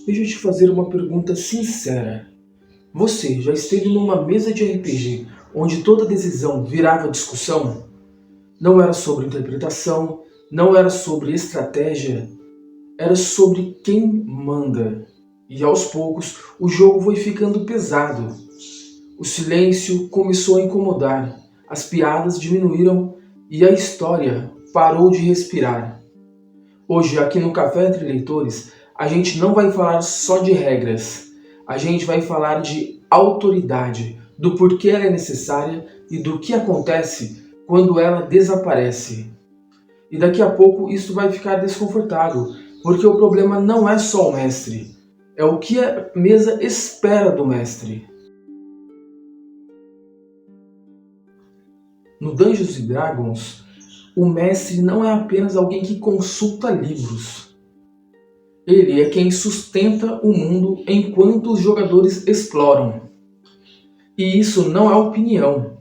Deixa eu te fazer uma pergunta sincera. Você já esteve numa mesa de RPG onde toda decisão virava discussão? Não era sobre interpretação, não era sobre estratégia, era sobre quem manda. E aos poucos o jogo foi ficando pesado. O silêncio começou a incomodar, as piadas diminuíram e a história parou de respirar. Hoje, aqui no Café Entre Leitores, a gente não vai falar só de regras. A gente vai falar de autoridade, do porquê ela é necessária e do que acontece quando ela desaparece. E daqui a pouco isso vai ficar desconfortável, porque o problema não é só o mestre, é o que a mesa espera do mestre. No Dungeons & Dragons, o mestre não é apenas alguém que consulta livros. Ele é quem sustenta o mundo enquanto os jogadores exploram. E isso não é opinião.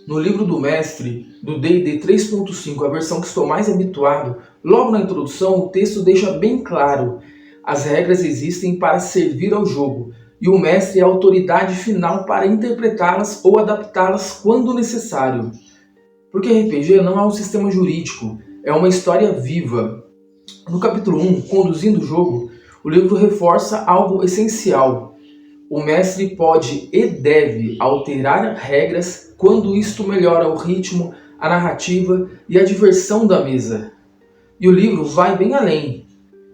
No livro do mestre, do D&D 3.5, a versão que estou mais habituado, logo na introdução o texto deixa bem claro: as regras existem para servir ao jogo, e o mestre é a autoridade final para interpretá-las ou adaptá-las quando necessário. Porque RPG não é um sistema jurídico, é uma história viva. No capítulo 1, Conduzindo o Jogo, o livro reforça algo essencial. O mestre pode e deve alterar regras quando isto melhora o ritmo, a narrativa e a diversão da mesa. E o livro vai bem além.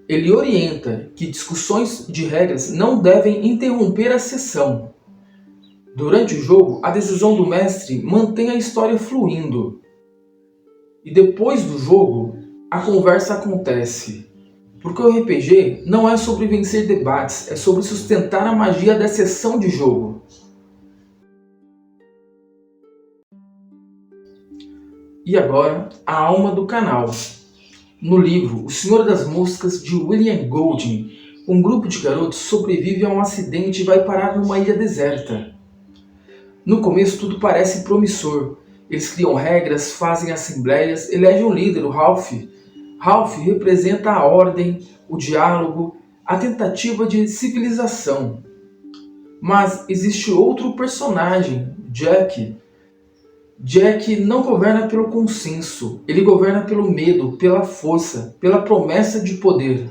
Ele orienta que discussões de regras não devem interromper a sessão. Durante o jogo, a decisão do mestre mantém a história fluindo. E depois do jogo, a conversa acontece. Porque o RPG não é sobre vencer debates, é sobre sustentar a magia da sessão de jogo. E agora, a alma do canal. No livro O Senhor das Moscas, de William Golding, um grupo de garotos sobrevive a um acidente e vai parar numa ilha deserta. No começo tudo parece promissor. Eles criam regras, fazem assembleias, elegem um líder, o Ralph. Ralph representa a ordem, o diálogo, a tentativa de civilização. Mas existe outro personagem, Jack. Jack não governa pelo consenso, ele governa pelo medo, pela força, pela promessa de poder.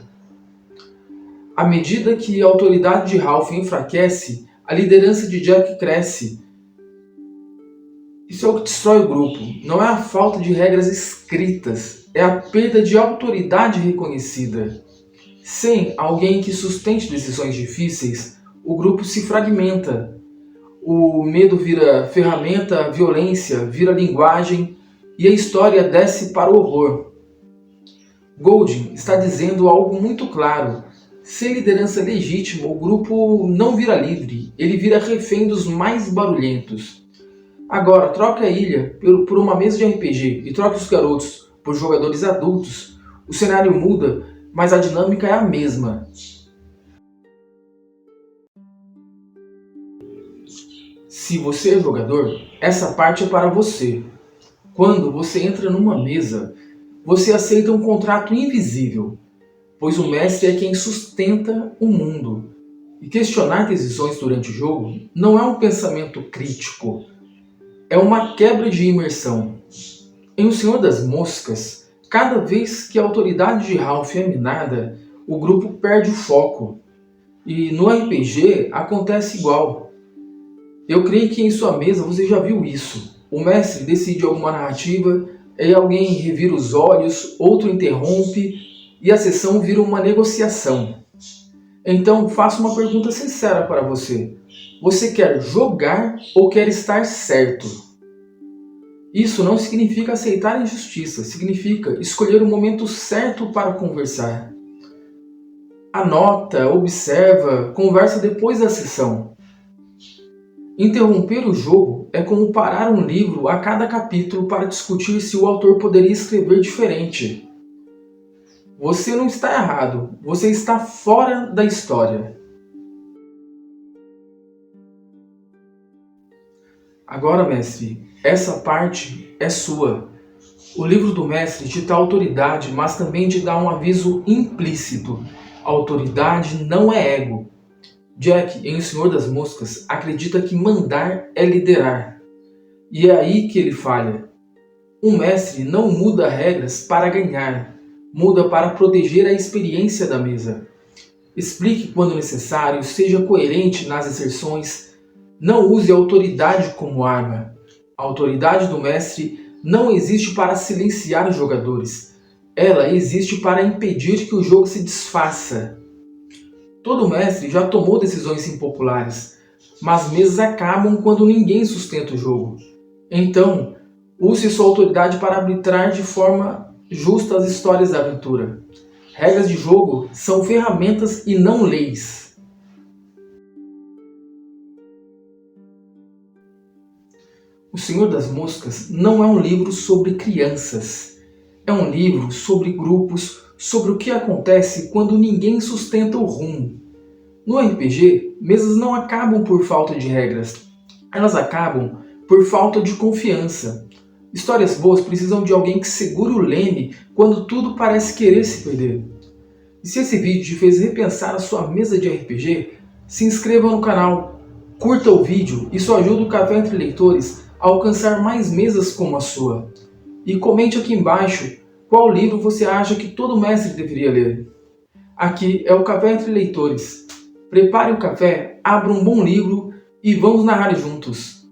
À medida que a autoridade de Ralph enfraquece, a liderança de Jack cresce. Isso é o que destrói o grupo. Não é a falta de regras escritas, é a perda de autoridade reconhecida. Sem alguém que sustente decisões difíceis, o grupo se fragmenta. O medo vira ferramenta, a violência vira linguagem e a história desce para o horror. Golding está dizendo algo muito claro. Sem liderança legítima, o grupo não vira livre, ele vira refém dos mais barulhentos. Agora, troque a ilha por uma mesa de RPG e troque os garotos por jogadores adultos. O cenário muda, mas a dinâmica é a mesma. Se você é jogador, essa parte é para você. Quando você entra numa mesa, você aceita um contrato invisível, pois o mestre é quem sustenta o mundo. E questionar decisões durante o jogo não é um pensamento crítico, é uma quebra de imersão. Em O Senhor das Moscas, cada vez que a autoridade de Ralph é minada, o grupo perde o foco. E no RPG acontece igual. Eu creio que em sua mesa você já viu isso. O mestre decide alguma narrativa, aí alguém revira os olhos, outro interrompe e a sessão vira uma negociação. Então faço uma pergunta sincera para você. Você quer jogar ou quer estar certo? Isso não significa aceitar a injustiça, significa escolher o momento certo para conversar. Anota, observa, conversa depois da sessão. Interromper o jogo é como parar um livro a cada capítulo para discutir se o autor poderia escrever diferente. Você não está errado, você está fora da história. Agora, mestre, essa parte é sua. O livro do mestre te dá autoridade, mas também te dá um aviso implícito. Autoridade não é ego. Jack, em O Senhor das Moscas, acredita que mandar é liderar. E é aí que ele falha. Um mestre não muda regras para ganhar, muda para proteger a experiência da mesa. Explique quando necessário, seja coerente nas asserções, não use a autoridade como arma. A autoridade do mestre não existe para silenciar os jogadores, ela existe para impedir que o jogo se desfaça. Todo mestre já tomou decisões impopulares, mas mesas acabam quando ninguém sustenta o jogo. Então, use sua autoridade para arbitrar de forma justa as histórias da aventura. Regras de jogo são ferramentas e não leis. O Senhor das Moscas não é um livro sobre crianças. É um livro sobre grupos, sobre o que acontece quando ninguém sustenta o rumo. No RPG, mesas não acabam por falta de regras. Elas acabam por falta de confiança. Histórias boas precisam de alguém que segure o leme quando tudo parece querer se perder. E se esse vídeo te fez repensar a sua mesa de RPG, se inscreva no canal, curta o vídeo, isso ajuda o Café Entre Leitores a alcançar mais mesas como a sua. E comente aqui embaixo qual livro você acha que todo mestre deveria ler. Aqui é o Café Entre Leitores. Prepare o café, abra um bom livro e vamos narrar juntos.